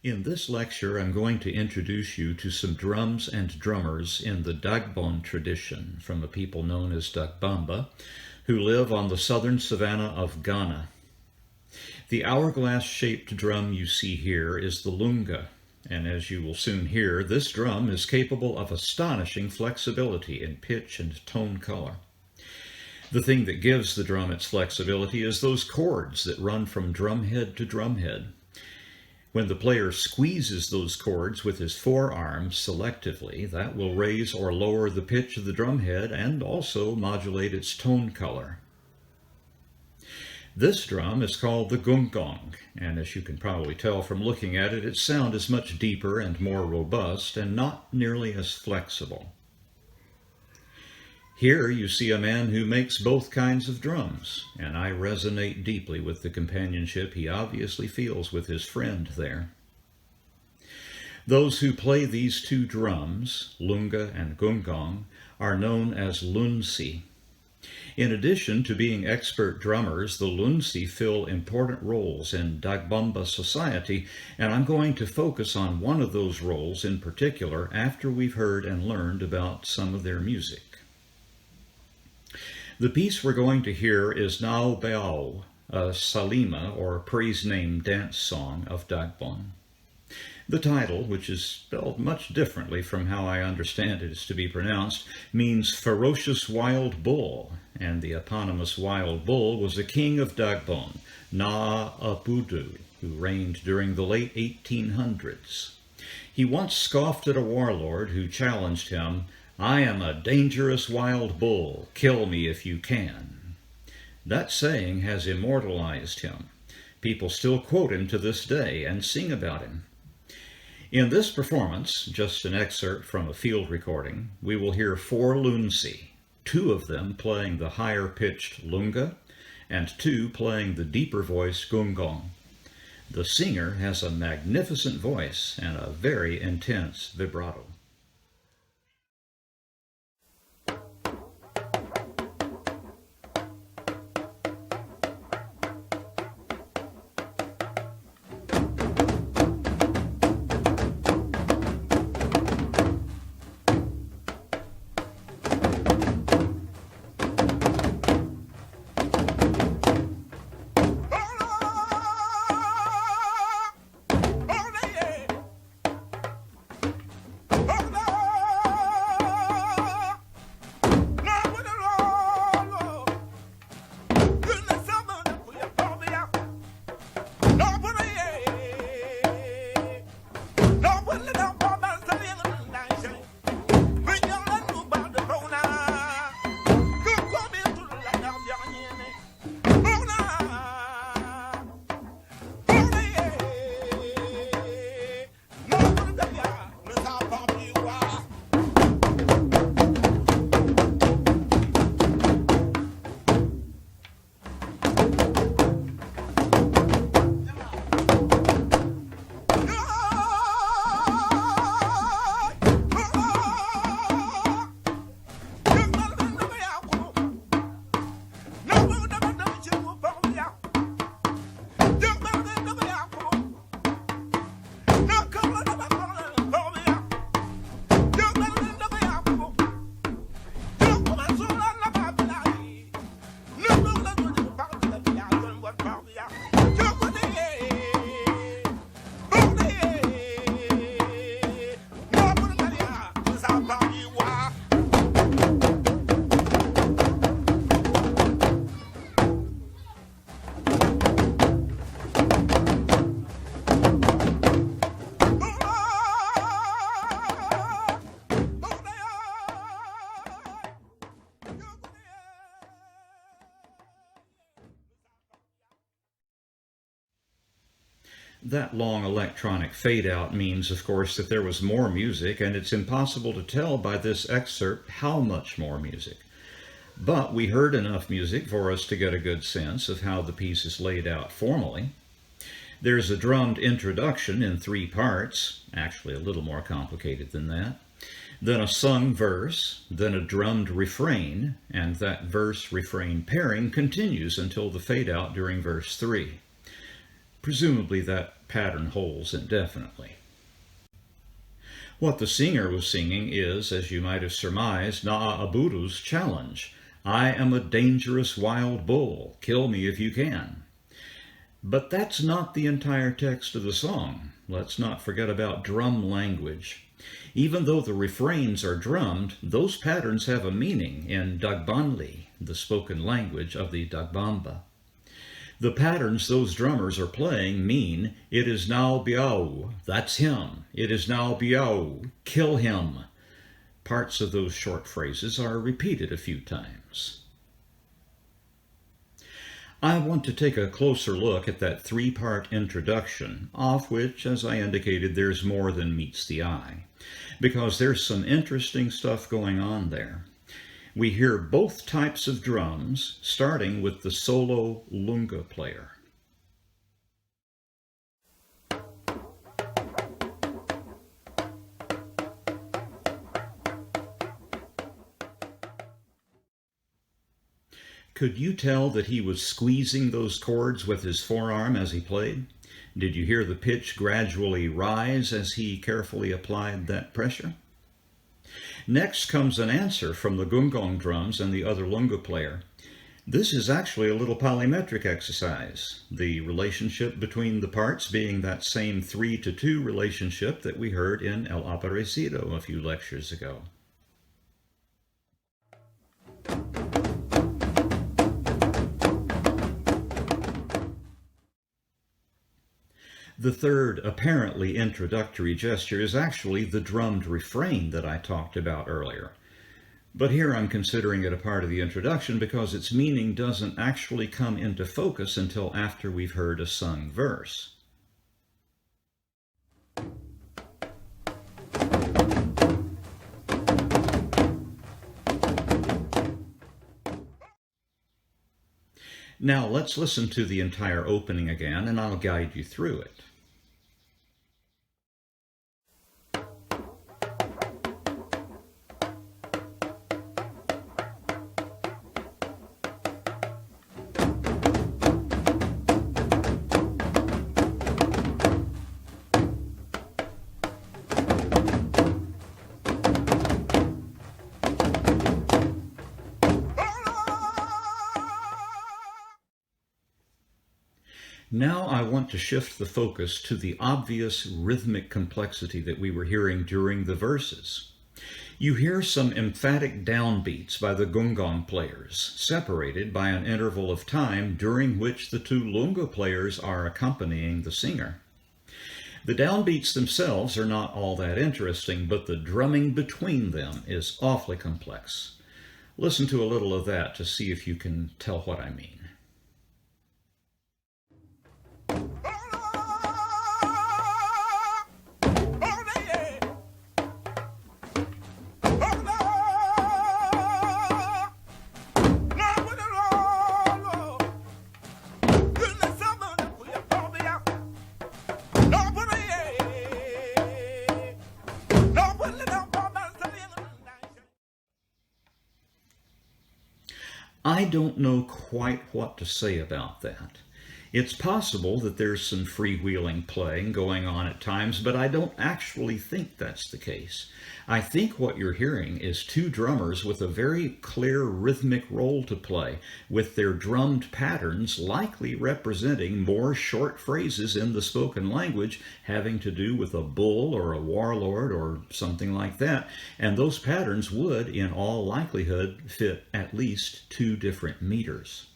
In this lecture, I'm going to introduce you to some drums and drummers in the Dagbon tradition from a people known as Dagomba, who live on the southern savanna of Ghana. The hourglass-shaped drum you see here is the lunga, and as you will soon hear, this drum is capable of astonishing flexibility in pitch and tone color. The thing that gives the drum its flexibility is those chords that run from drumhead to drumhead. When the player squeezes those chords with his forearms selectively, that will raise or lower the pitch of the drumhead and also modulate its tone color. This drum is called the gungong, and as you can probably tell from looking at it, its sound is much deeper and more robust and not nearly as flexible. Here you see a man who makes both kinds of drums, and I resonate deeply with the companionship he obviously feels with his friend there. Those who play these two drums, lunga and gungong, are known as Lunsi. In addition to being expert drummers, the Lunsi fill important roles in Dagomba society, and I'm going to focus on one of those roles in particular after we've heard and learned about some of their music. The piece we're going to hear is Naa Bao, a salima or praise name dance song of Dagbon. The title, which is spelled much differently from how I understand it is to be pronounced, means ferocious wild bull, and the eponymous wild bull was a king of Dagbon, Naa Bao, who reigned during the late 1800s. He once scoffed at a warlord who challenged him, "I am a dangerous wild bull. Kill me if you can." That saying has immortalized him. People still quote him to this day and sing about him. In this performance, just an excerpt from a field recording, we will hear 4 Lunsi, 2 of them playing the higher-pitched lunga and 2 playing the deeper voice gungong. The singer has a magnificent voice and a very intense vibrato. That long electronic fade-out means, of course, that there was more music, and it's impossible to tell by this excerpt how much more music. But we heard enough music for us to get a good sense of how the piece is laid out formally. There's a drummed introduction in 3 parts, actually a little more complicated than that, then a sung verse, then a drummed refrain, and that verse-refrain pairing continues until the fade-out during verse 3. Presumably that pattern holds indefinitely. What the singer was singing is, as you might have surmised, Na'aburu's challenge. I am a dangerous wild bull. Kill me if you can. But that's not the entire text of the song. Let's not forget about drum language. Even though the refrains are drummed, those patterns have a meaning in Dagbonli, the spoken language of the Dagomba. The patterns those drummers are playing mean, it is Naa Bao, that's him. It is Naa Bao, kill him. Parts of those short phrases are repeated a few times. I want to take a closer look at that three-part introduction, of which, as I indicated, there's more than meets the eye, because there's some interesting stuff going on there. We hear both types of drums, starting with the solo lunga player. Could you tell that he was squeezing those chords with his forearm as he played? Did you hear the pitch gradually rise as he carefully applied that pressure? Next comes an answer from the gungong drums and the other lunga player. This is actually a little polymetric exercise, the relationship between the parts being that same 3-to-2 relationship that we heard in El Aparecido a few lectures ago. The third, apparently introductory gesture is actually the drummed refrain that I talked about earlier. But here I'm considering it a part of the introduction because its meaning doesn't actually come into focus until after we've heard a sung verse. Now let's listen to the entire opening again, and I'll guide you through it. Now I want to shift the focus to the obvious rhythmic complexity that we were hearing during the verses. You hear some emphatic downbeats by the gungong players, separated by an interval of time during which the two lunga players are accompanying the singer. The downbeats themselves are not all that interesting, but the drumming between them is awfully complex. Listen to a little of that to see if you can tell what I mean. I don't know quite what to say about that. It's possible that there's some freewheeling playing going on at times, but I don't actually think that's the case. I think what you're hearing is two drummers with a very clear rhythmic role to play, with their drummed patterns likely representing more short phrases in the spoken language having to do with a bull or a warlord or something like that, and those patterns would, in all likelihood, fit at least 2 different meters.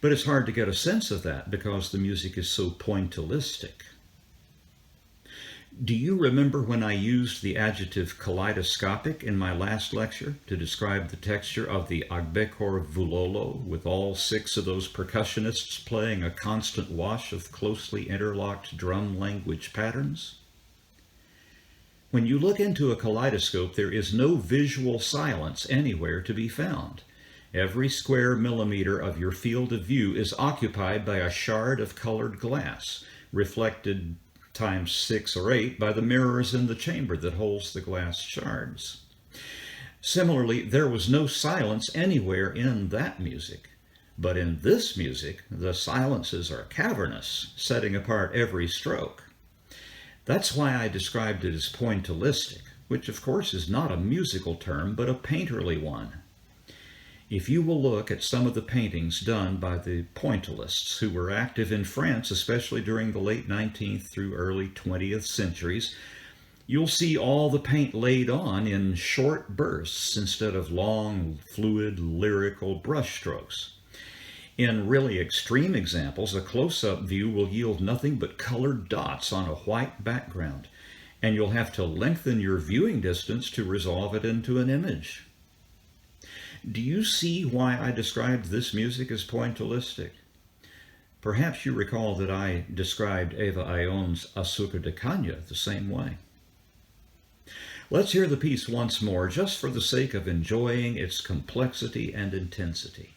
But it's hard to get a sense of that because the music is so pointillistic. Do you remember when I used the adjective kaleidoscopic in my last lecture to describe the texture of the Agbekor Vulolo, with all 6 of those percussionists playing a constant wash of closely interlocked drum language patterns? When you look into a kaleidoscope, there is no visual silence anywhere to be found. Every square millimeter of your field of view is occupied by a shard of colored glass, reflected times 6 or 8 by the mirrors in the chamber that holds the glass shards. Similarly, there was no silence anywhere in that music. But in this music, the silences are cavernous, setting apart every stroke. That's why I described it as pointillistic, which of course is not a musical term, but a painterly one. If you will look at some of the paintings done by the pointillists who were active in France, especially during the late 19th through early 20th centuries, you'll see all the paint laid on in short bursts instead of long, fluid, lyrical brushstrokes. In really extreme examples, a close-up view will yield nothing but colored dots on a white background, and you'll have to lengthen your viewing distance to resolve it into an image. Do you see why I described this music as pointillistic? Perhaps you recall that I described Eva Ayon's Azúcar de Caña the same way. Let's hear the piece once more, just for the sake of enjoying its complexity and intensity.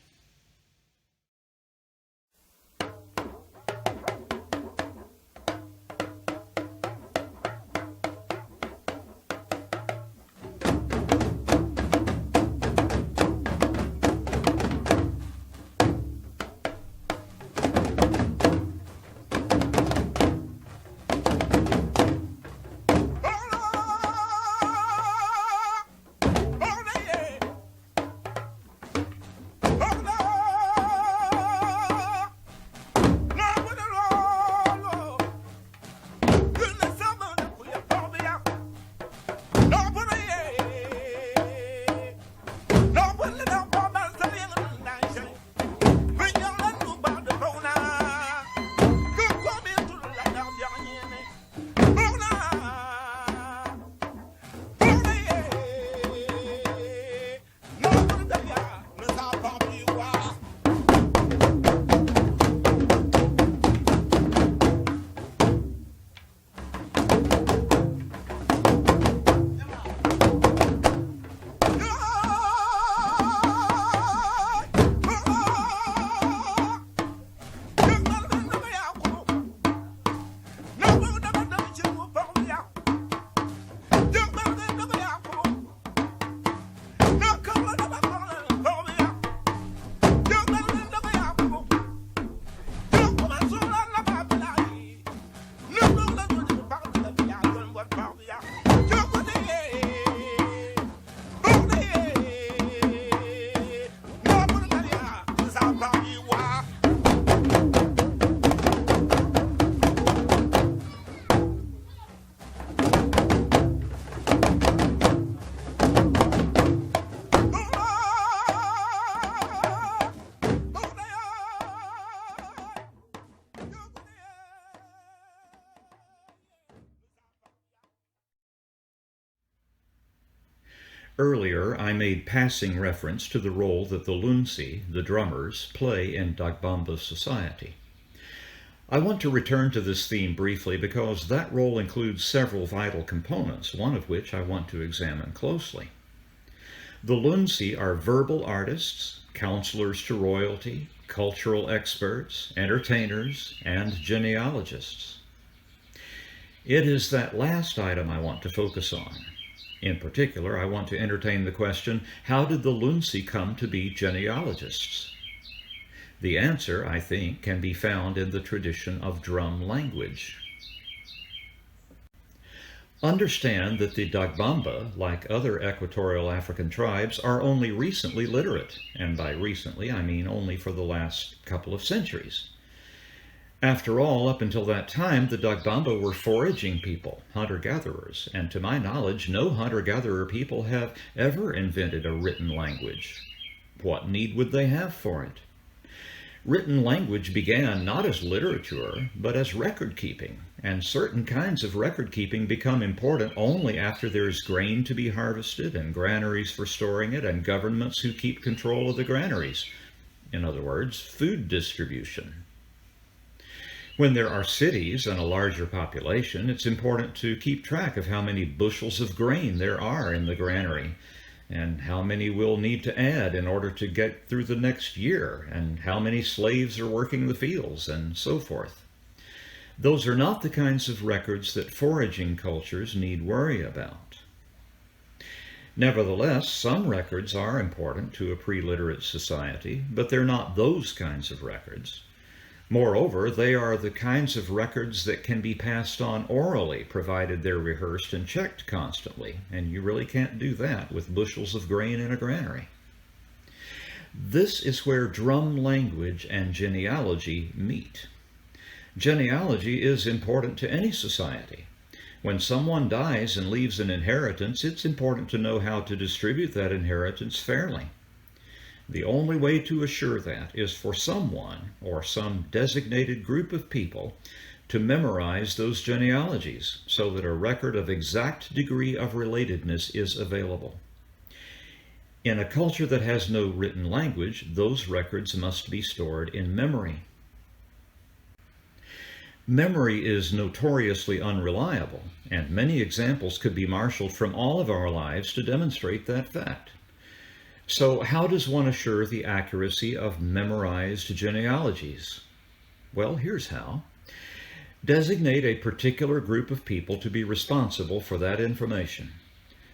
Earlier, I made passing reference to the role that the Lunsi, the drummers, play in Dagbon society. I want to return to this theme briefly because that role includes several vital components, one of which I want to examine closely. The Lunsi are verbal artists, counselors to royalty, cultural experts, entertainers, and genealogists. It is that last item I want to focus on. In particular, I want to entertain the question, how did the Lunsi come to be genealogists? The answer, I think, can be found in the tradition of drum language. Understand that the Dagomba, like other equatorial African tribes, are only recently literate, and by recently I mean only for the last couple of centuries. After all, up until that time, the Dagomba were foraging people, hunter-gatherers, and to my knowledge, no hunter-gatherer people have ever invented a written language. What need would they have for it? Written language began not as literature, but as record-keeping, and certain kinds of record-keeping become important only after there's grain to be harvested and granaries for storing it and governments who keep control of the granaries. In other words, food distribution. When there are cities and a larger population, it's important to keep track of how many bushels of grain there are in the granary, and how many we'll need to add in order to get through the next year, and how many slaves are working the fields, and so forth. Those are not the kinds of records that foraging cultures need worry about. Nevertheless, some records are important to a pre-literate society, but they're not those kinds of records. Moreover, they are the kinds of records that can be passed on orally, provided they're rehearsed and checked constantly, and you really can't do that with bushels of grain in a granary. This is where drum language and genealogy meet. Genealogy is important to any society. When someone dies and leaves an inheritance, it's important to know how to distribute that inheritance fairly. The only way to assure that is for someone or some designated group of people to memorize those genealogies so that a record of exact degree of relatedness is available. In a culture that has no written language, those records must be stored in memory. Memory is notoriously unreliable, and many examples could be marshaled from all of our lives to demonstrate that fact. So how does one assure the accuracy of memorized genealogies? Well, here's how. Designate a particular group of people to be responsible for that information.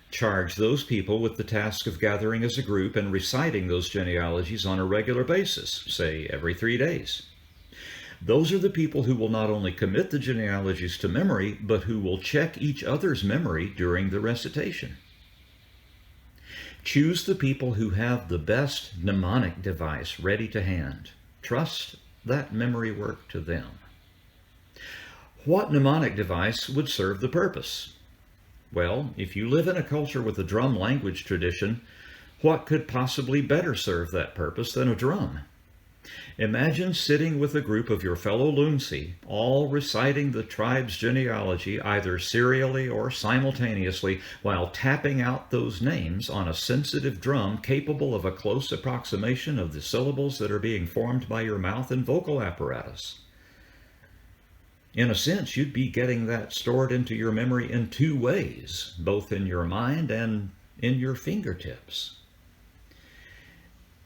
Charge those people with the task of gathering as a group and reciting those genealogies on a regular basis, say every 3 days. Those are the people who will not only commit the genealogies to memory, but who will check each other's memory during the recitation. Choose the people who have the best mnemonic device ready to hand. Trust that memory work to them. What mnemonic device would serve the purpose? Well, if you live in a culture with a drum language tradition, what could possibly better serve that purpose than a drum? Imagine sitting with a group of your fellow Lunsi, all reciting the tribe's genealogy either serially or simultaneously while tapping out those names on a sensitive drum capable of a close approximation of the syllables that are being formed by your mouth and vocal apparatus. In a sense, you'd be getting that stored into your memory in 2 ways, both in your mind and in your fingertips.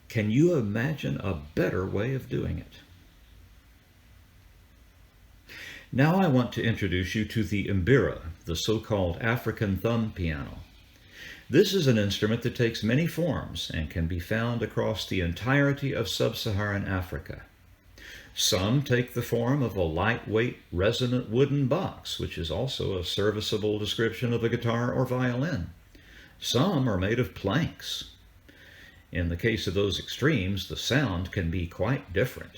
Can you imagine a better way of doing it? Now I want to introduce you to the Mbira, the so-called African thumb piano. This is an instrument that takes many forms and can be found across the entirety of sub-Saharan Africa. Some take the form of a lightweight, resonant wooden box, which is also a serviceable description of a guitar or violin. Some are made of planks. In the case of those extremes, the sound can be quite different.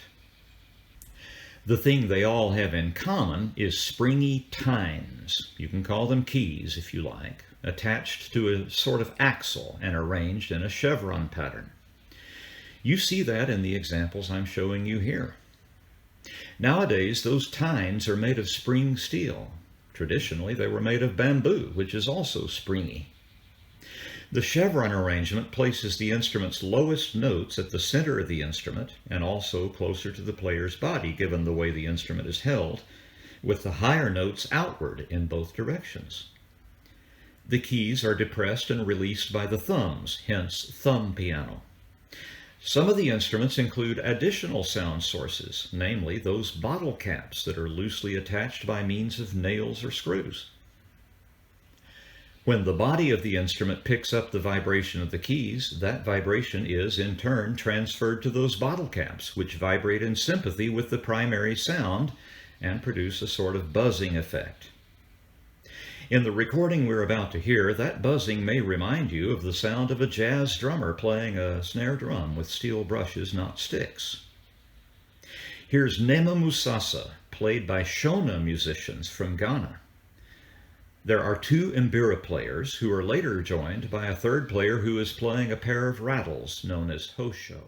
The thing they all have in common is springy tines. You can call them keys if you like, attached to a sort of axle and arranged in a chevron pattern. You see that in the examples I'm showing you here. Nowadays, those tines are made of spring steel. Traditionally, they were made of bamboo, which is also springy. The chevron arrangement places the instrument's lowest notes at the center of the instrument and also closer to the player's body, given the way the instrument is held, with the higher notes outward in both directions. The keys are depressed and released by the thumbs, hence thumb piano. Some of the instruments include additional sound sources, namely those bottle caps that are loosely attached by means of nails or screws. When the body of the instrument picks up the vibration of the keys, that vibration is in turn transferred to those bottle caps, which vibrate in sympathy with the primary sound and produce a sort of buzzing effect. In the recording we're about to hear, that buzzing may remind you of the sound of a jazz drummer playing a snare drum with steel brushes, not sticks. Here's Nema Musasa, played by Shona musicians from Ghana. There are 2 Mbira players who are later joined by a 3rd player who is playing a pair of rattles known as hosho.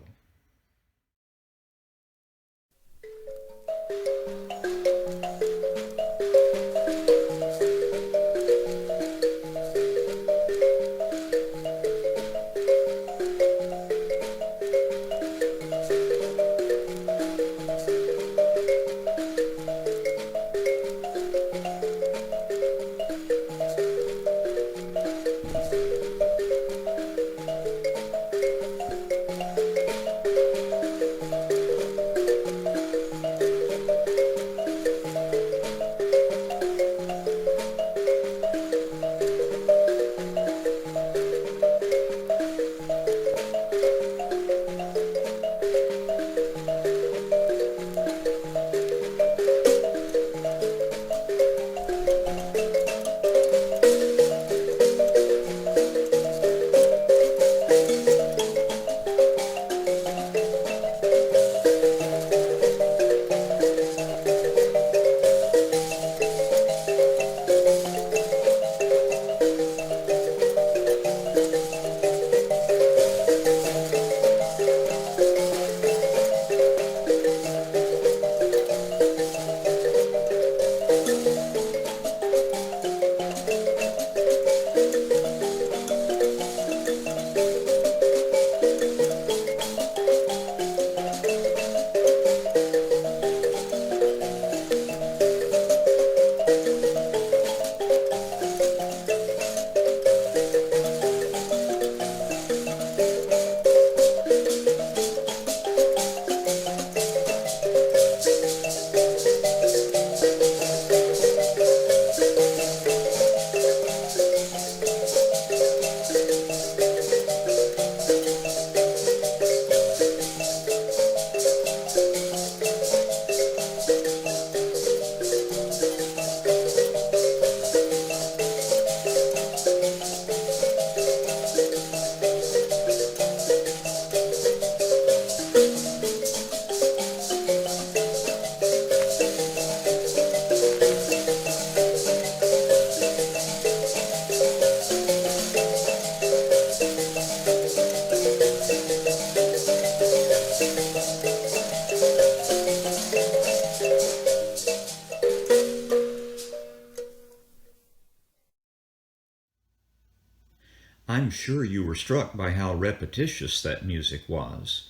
I'm sure you were struck by how repetitious that music was.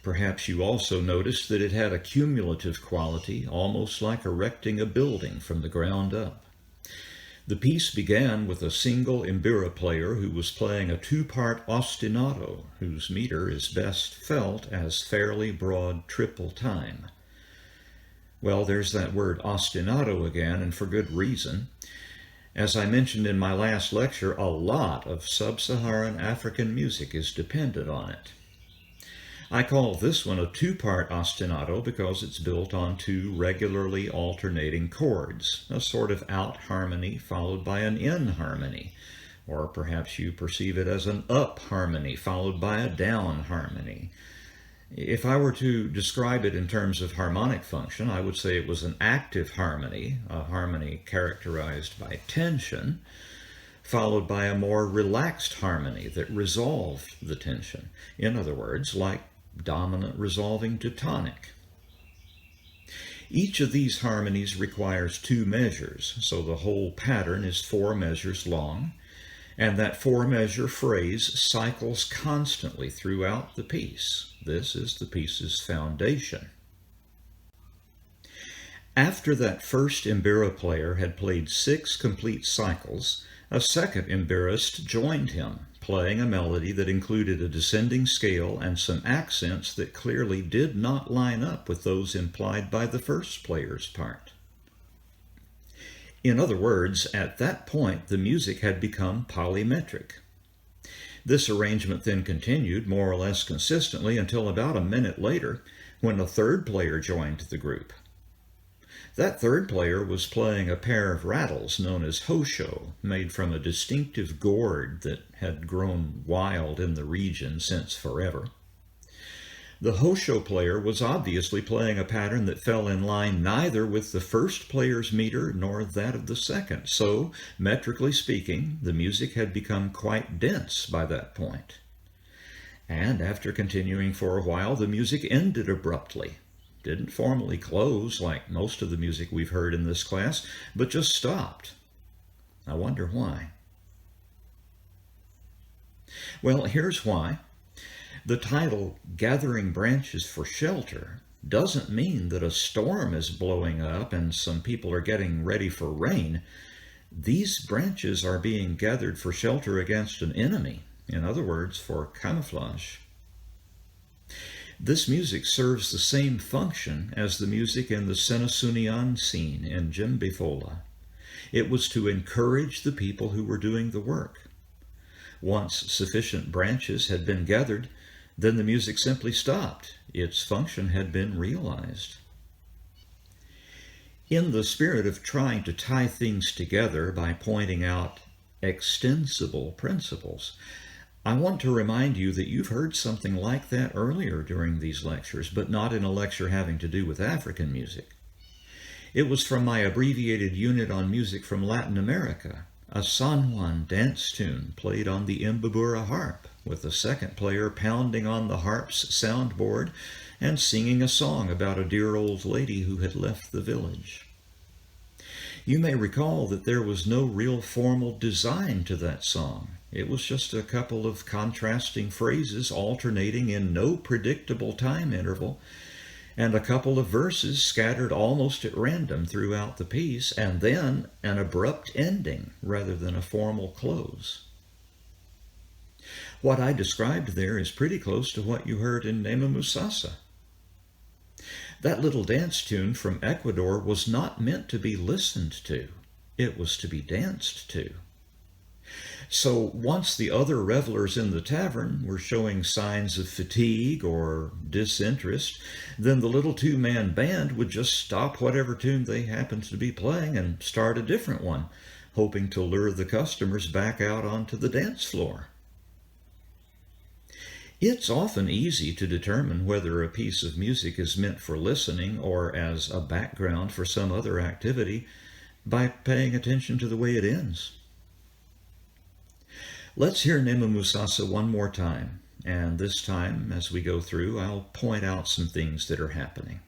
Perhaps you also noticed that it had a cumulative quality, almost like erecting a building from the ground up. The piece began with a single Mbira player who was playing a two-part ostinato, whose meter is best felt as fairly broad triple time. Well, there's that word ostinato again, and for good reason. As I mentioned in my last lecture, a lot of sub-Saharan African music is dependent on it. I call this one a two-part ostinato because it's built on two regularly alternating chords, a sort of out harmony followed by an in harmony, or perhaps you perceive it as an up harmony followed by a down harmony. If I were to describe it in terms of harmonic function, I would say it was an active harmony, a harmony characterized by tension, followed by a more relaxed harmony that resolved the tension. In other words, like dominant resolving to tonic. Each of these harmonies requires two measures, so the whole pattern is 4 measures long, and that 4-measure phrase cycles constantly throughout the piece. This is the piece's foundation. After that first Mbira player had played 6 complete cycles, a second Mbirist joined him, playing a melody that included a descending scale and some accents that clearly did not line up with those implied by the first player's part. In other words, at that point the music had become polymetric. This arrangement then continued more or less consistently until about a minute later, when a third player joined the group. That third player was playing a pair of rattles known as hosho, made from a distinctive gourd that had grown wild in the region since forever. The hosho player was obviously playing a pattern that fell in line neither with the first player's meter nor that of the second, so, metrically speaking, the music had become quite dense by that point. And after continuing for a while, the music ended abruptly. Didn't formally close like most of the music we've heard in this class, but just stopped. I wonder why. Well, here's why. The title, Gathering Branches for Shelter, doesn't mean that a storm is blowing up and some people are getting ready for rain. These branches are being gathered for shelter against an enemy, in other words, for camouflage. This music serves the same function as the music in the Senasunian scene in Jimbifola. It was to encourage the people who were doing the work. Once sufficient branches had been gathered, then the music simply stopped. Its function had been realized. In the spirit of trying to tie things together by pointing out extensible principles, I want to remind you that you've heard something like that earlier during these lectures, but not in a lecture having to do with African music. It was from my abbreviated unit on music from Latin America, a San Juan dance tune played on the Mbabura harp, with the second player pounding on the harp's soundboard and singing a song about a dear old lady who had left the village. You may recall that there was no real formal design to that song. It was just a couple of contrasting phrases alternating in no predictable time interval, and a couple of verses scattered almost at random throughout the piece, and then an abrupt ending rather than a formal close. What I described there is pretty close to what you heard in Nema Musasa. That little dance tune from Ecuador was not meant to be listened to. It was to be danced to. So once the other revelers in the tavern were showing signs of fatigue or disinterest, then the little two-man band would just stop whatever tune they happened to be playing and start a different one, hoping to lure the customers back out onto the dance floor. It's often easy to determine whether a piece of music is meant for listening or as a background for some other activity by paying attention to the way it ends. Let's hear Nema Musasa one more time, and this time, as we go through, I'll point out some things that are happening.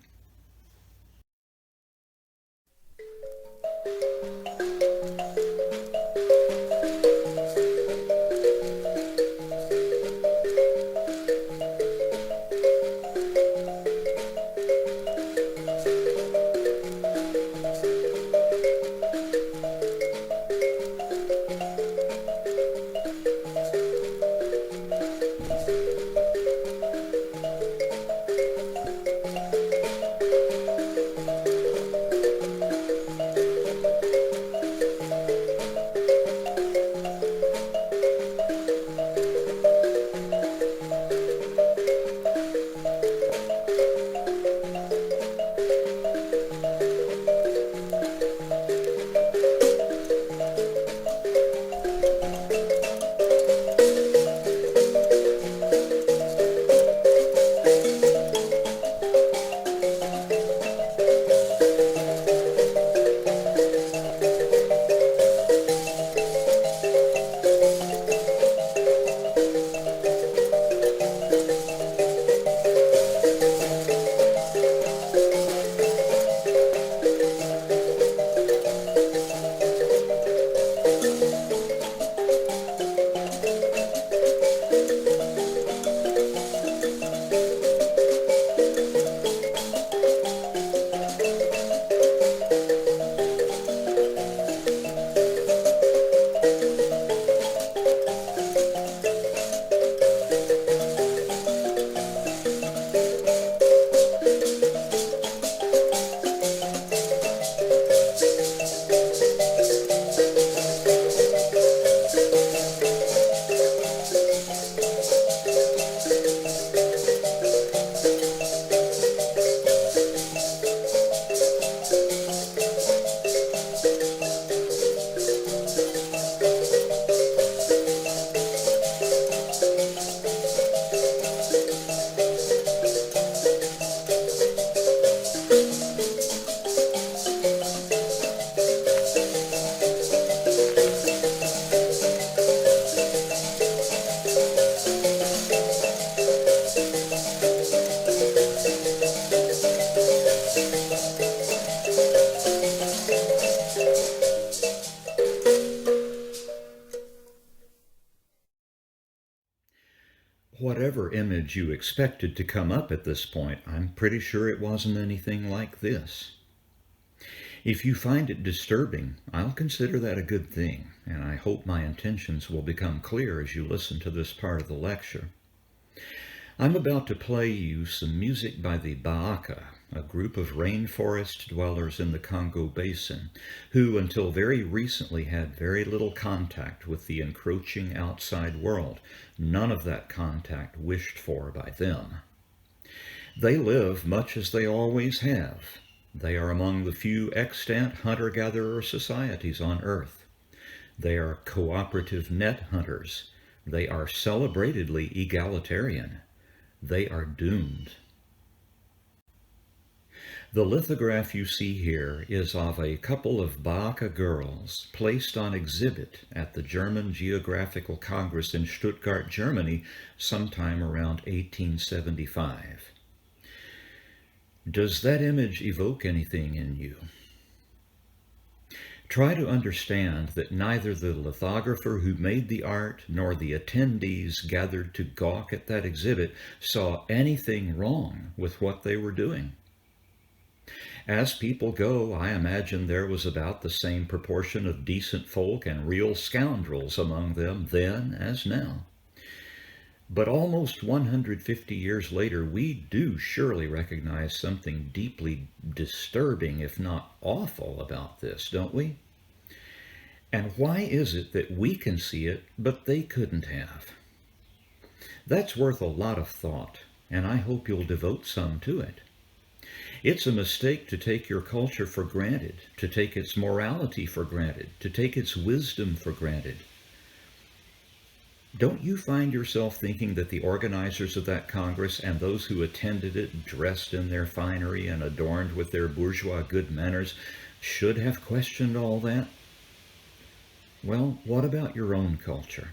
Whatever image you expected to come up at this point, I'm pretty sure it wasn't anything like this. If you find it disturbing, I'll consider that a good thing, and I hope my intentions will become clear as you listen to this part of the lecture. I'm about to play you some music by the Baaka, a group of rainforest dwellers in the Congo Basin, who until very recently had very little contact with the encroaching outside world, none of that contact wished for by them. They live much as they always have. They are among the few extant hunter-gatherer societies on Earth. They are cooperative net hunters. They are celebratedly egalitarian. They are doomed. The lithograph you see here is of a couple of Baaka girls placed on exhibit at the German Geographical Congress in Stuttgart, Germany, sometime around 1875. Does that image evoke anything in you? Try to understand that neither the lithographer who made the art nor the attendees gathered to gawk at that exhibit saw anything wrong with what they were doing. As people go, I imagine there was about the same proportion of decent folk and real scoundrels among them then as now. But almost 150 years later, we do surely recognize something deeply disturbing, if not awful, about this, don't we? And why is it that we can see it, but they couldn't have? That's worth a lot of thought, and I hope you'll devote some to it. It's a mistake to take your culture for granted, to take its morality for granted, to take its wisdom for granted. Don't you find yourself thinking that the organizers of that Congress and those who attended it, dressed in their finery and adorned with their bourgeois good manners, should have questioned all that? Well, what about your own culture?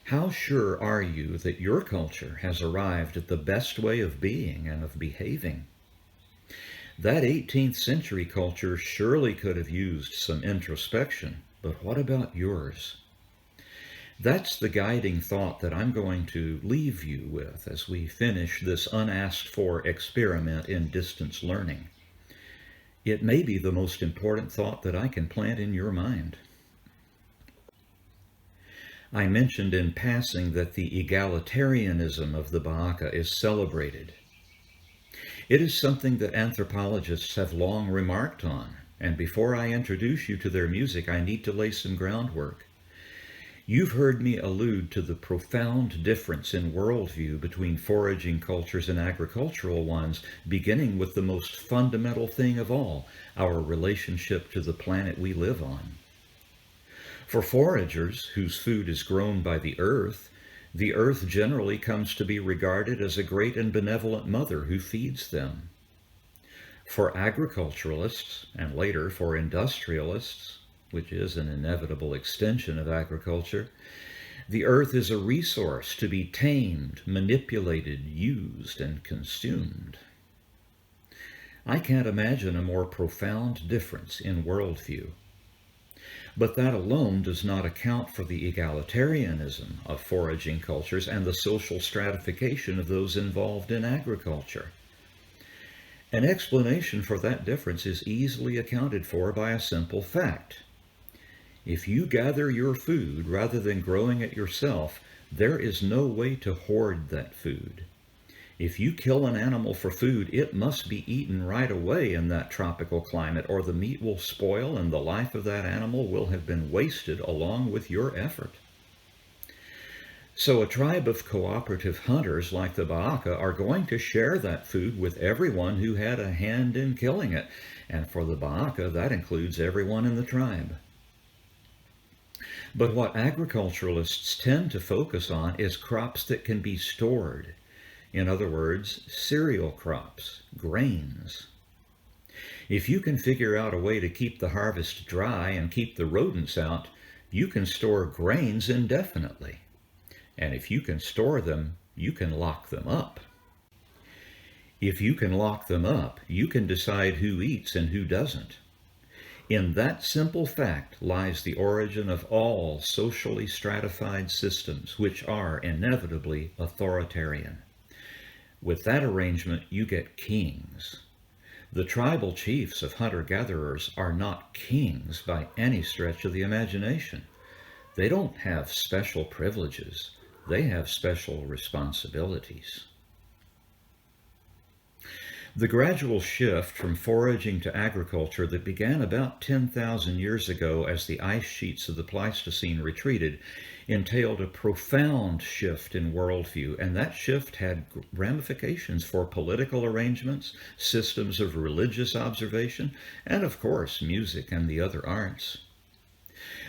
How sure are you that your culture has arrived at the best way of being and of behaving? That 18th century culture surely could have used some introspection, but what about yours? That's the guiding thought that I'm going to leave you with as we finish this unasked-for experiment in distance learning. It may be the most important thought that I can plant in your mind. I mentioned in passing that the egalitarianism of the Baaka is celebrated. It is something that anthropologists have long remarked on, and before I introduce you to their music, I need to lay some groundwork. You've heard me allude to the profound difference in worldview between foraging cultures and agricultural ones, beginning with the most fundamental thing of all, our relationship to the planet we live on. For foragers, whose food is grown by the earth generally comes to be regarded as a great and benevolent mother who feeds them. For agriculturalists, and later for industrialists, which is an inevitable extension of agriculture, the earth is a resource to be tamed, manipulated, used, and consumed. I can't imagine a more profound difference in worldview. But that alone does not account for the egalitarianism of foraging cultures and the social stratification of those involved in agriculture. An explanation for that difference is easily accounted for by a simple fact. If you gather your food rather than growing it yourself, there is no way to hoard that food. If you kill an animal for food, it must be eaten right away in that tropical climate, or the meat will spoil and the life of that animal will have been wasted along with your effort. So a tribe of cooperative hunters like the Baaka are going to share that food with everyone who had a hand in killing it, and for the Baaka, that includes everyone in the tribe. But what agriculturalists tend to focus on is crops that can be stored. In other words, cereal crops, grains. If you can figure out a way to keep the harvest dry and keep the rodents out, you can store grains indefinitely. And if you can store them, you can lock them up. If you can lock them up, you can decide who eats and who doesn't. In that simple fact lies the origin of all socially stratified systems, which are inevitably authoritarian. With that arrangement, you get kings. The tribal chiefs of hunter-gatherers are not kings by any stretch of the imagination. They don't have special privileges. They have special responsibilities. The gradual shift from foraging to agriculture that began about 10,000 years ago as the ice sheets of the Pleistocene retreated entailed a profound shift in worldview, and that shift had ramifications for political arrangements, systems of religious observation, and of course music and the other arts.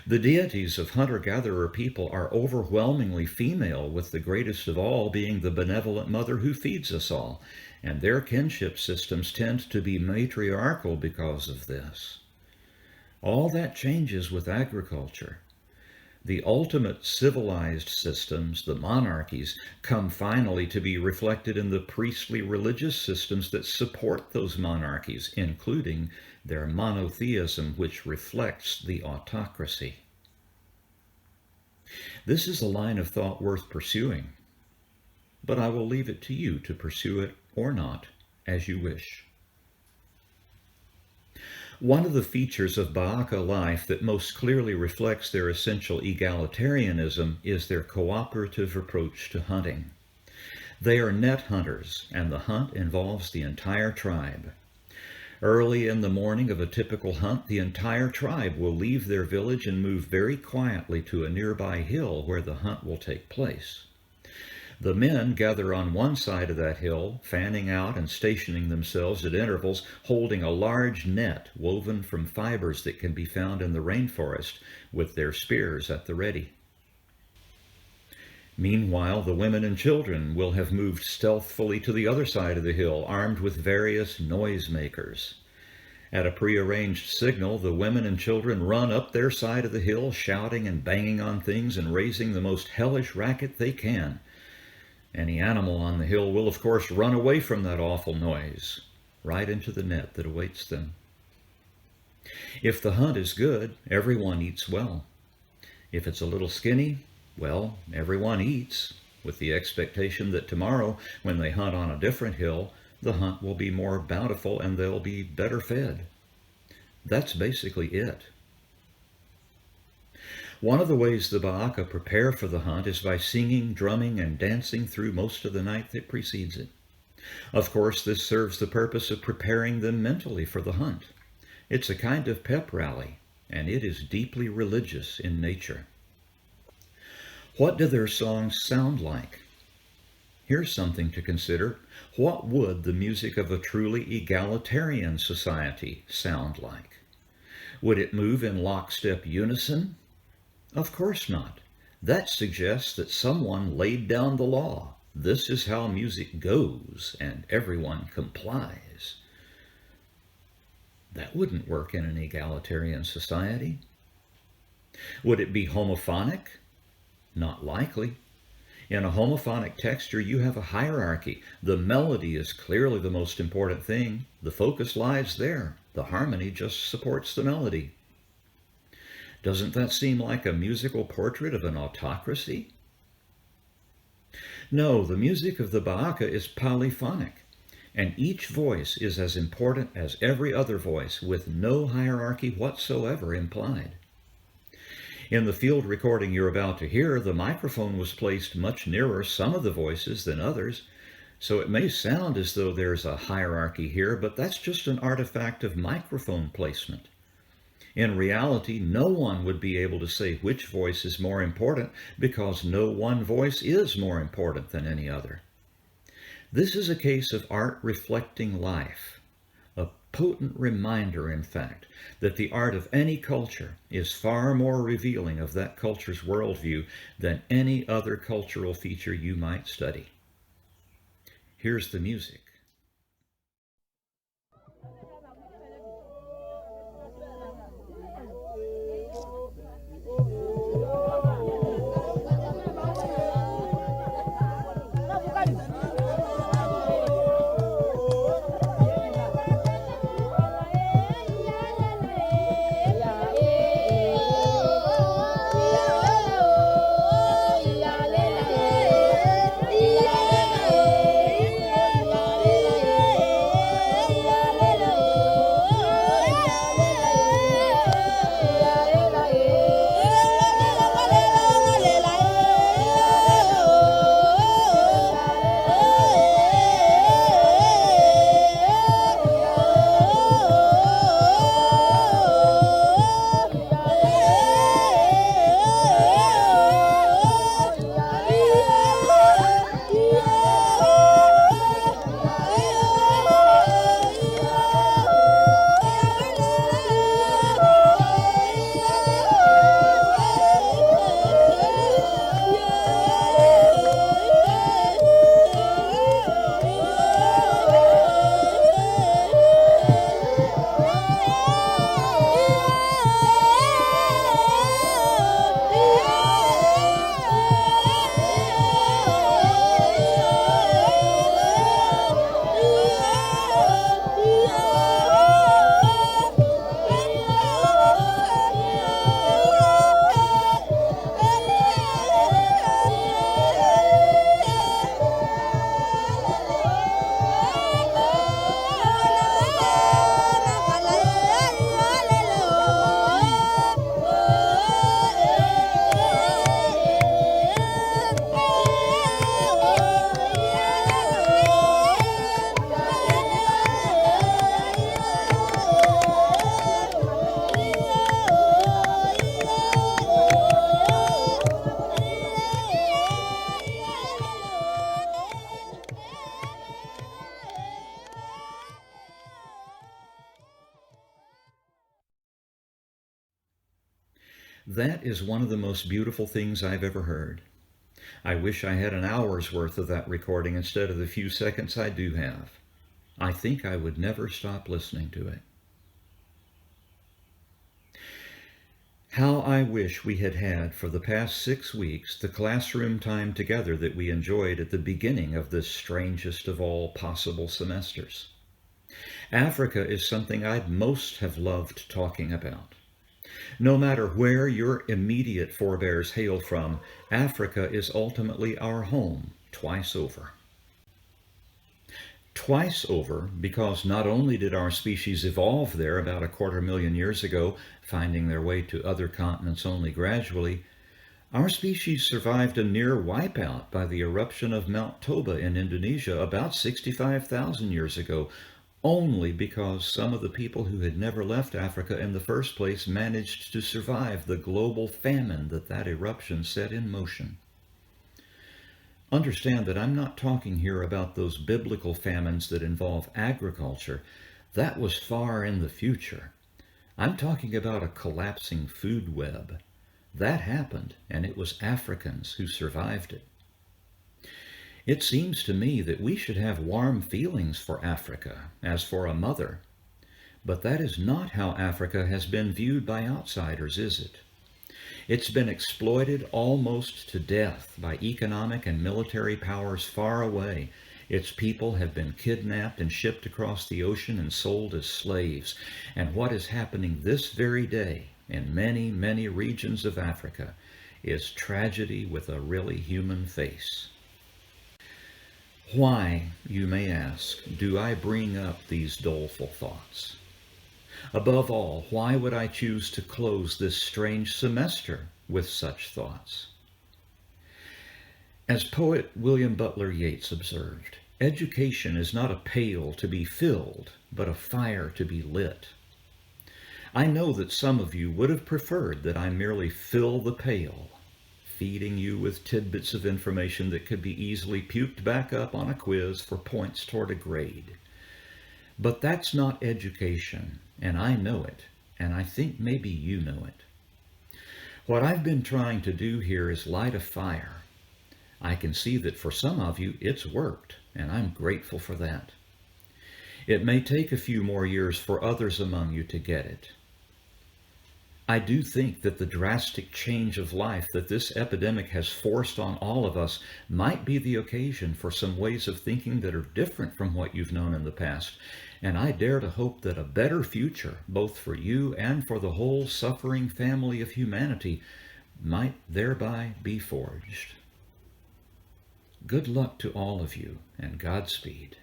The deities of hunter-gatherer people are overwhelmingly female, with the greatest of all being the benevolent mother who feeds us all, and their kinship systems tend to be matriarchal because of this. All that changes with agriculture. The ultimate civilized systems, the monarchies, come finally to be reflected in the priestly religious systems that support those monarchies, including their monotheism, which reflects the autocracy. This is a line of thought worth pursuing, but I will leave it to you to pursue it or not, as you wish. One of the features of Baaka life that most clearly reflects their essential egalitarianism is their cooperative approach to hunting. They are net hunters, and the hunt involves the entire tribe. Early in the morning of a typical hunt, the entire tribe will leave their village and move very quietly to a nearby hill where the hunt will take place. The men gather on one side of that hill, fanning out and stationing themselves at intervals, holding a large net woven from fibers that can be found in the rainforest, with their spears at the ready. Meanwhile, the women and children will have moved stealthily to the other side of the hill, armed with various noisemakers. At a prearranged signal, the women and children run up their side of the hill, shouting and banging on things and raising the most hellish racket they can. Any animal on the hill will, of course, run away from that awful noise, right into the net that awaits them. If the hunt is good, everyone eats well. If it's a little skinny, well, everyone eats, with the expectation that tomorrow, when they hunt on a different hill, the hunt will be more bountiful and they'll be better fed. That's basically it. One of the ways the Baaka prepare for the hunt is by singing, drumming, and dancing through most of the night that precedes it. Of course, this serves the purpose of preparing them mentally for the hunt. It's a kind of pep rally, and it is deeply religious in nature. What do their songs sound like? Here's something to consider. What would the music of a truly egalitarian society sound like? Would it move in lockstep unison? Of course not. That suggests that someone laid down the law. This is how music goes, and everyone complies. That wouldn't work in an egalitarian society. Would it be homophonic? Not likely. In a homophonic texture, you have a hierarchy. The melody is clearly the most important thing. The focus lies there. The harmony just supports the melody. Doesn't that seem like a musical portrait of an autocracy? No, the music of the Baaka is polyphonic, and each voice is as important as every other voice, with no hierarchy whatsoever implied. In the field recording you're about to hear, the microphone was placed much nearer some of the voices than others, so it may sound as though there's a hierarchy here, but that's just an artifact of microphone placement. In reality, no one would be able to say which voice is more important because no one voice is more important than any other. This is a case of art reflecting life, a potent reminder, in fact, that the art of any culture is far more revealing of that culture's worldview than any other cultural feature you might study. Here's the music. That is one of the most beautiful things I've ever heard. I wish I had an hour's worth of that recording instead of the few seconds I do have. I think I would never stop listening to it. How I wish we had had for the past 6 weeks the classroom time together that we enjoyed at the beginning of this strangest of all possible semesters. Africa is something I'd most have loved talking about. No matter where your immediate forebears hail from, Africa is ultimately our home twice over. Twice over because not only did our species evolve there about 250,000 years ago, finding their way to other continents only gradually, our species survived a near wipeout by the eruption of Mount Toba in Indonesia about 65,000 years ago, only because some of the people who had never left Africa in the first place managed to survive the global famine that eruption set in motion. Understand that I'm not talking here about those biblical famines that involve agriculture. That was far in the future. I'm talking about a collapsing food web. That happened, and it was Africans who survived it. It seems to me that we should have warm feelings for Africa, as for a mother. But that is not how Africa has been viewed by outsiders, is it? It's been exploited almost to death by economic and military powers far away. Its people have been kidnapped and shipped across the ocean and sold as slaves. And what is happening this very day in many, many regions of Africa is tragedy with a really human face. Why, you may ask, do I bring up these doleful thoughts? Above all, why would I choose to close this strange semester with such thoughts? As poet William Butler Yeats observed, education is not a pail to be filled, but a fire to be lit. I know that some of you would have preferred that I merely fill the pail, feeding you with tidbits of information that could be easily puked back up on a quiz for points toward a grade. But that's not education, and I know it, and I think maybe you know it. What I've been trying to do here is light a fire. I can see that for some of you it's worked, and I'm grateful for that. It may take a few more years for others among you to get it. I do think that the drastic change of life that this epidemic has forced on all of us might be the occasion for some ways of thinking that are different from what you've known in the past, and I dare to hope that a better future, both for you and for the whole suffering family of humanity, might thereby be forged. Good luck to all of you, and Godspeed.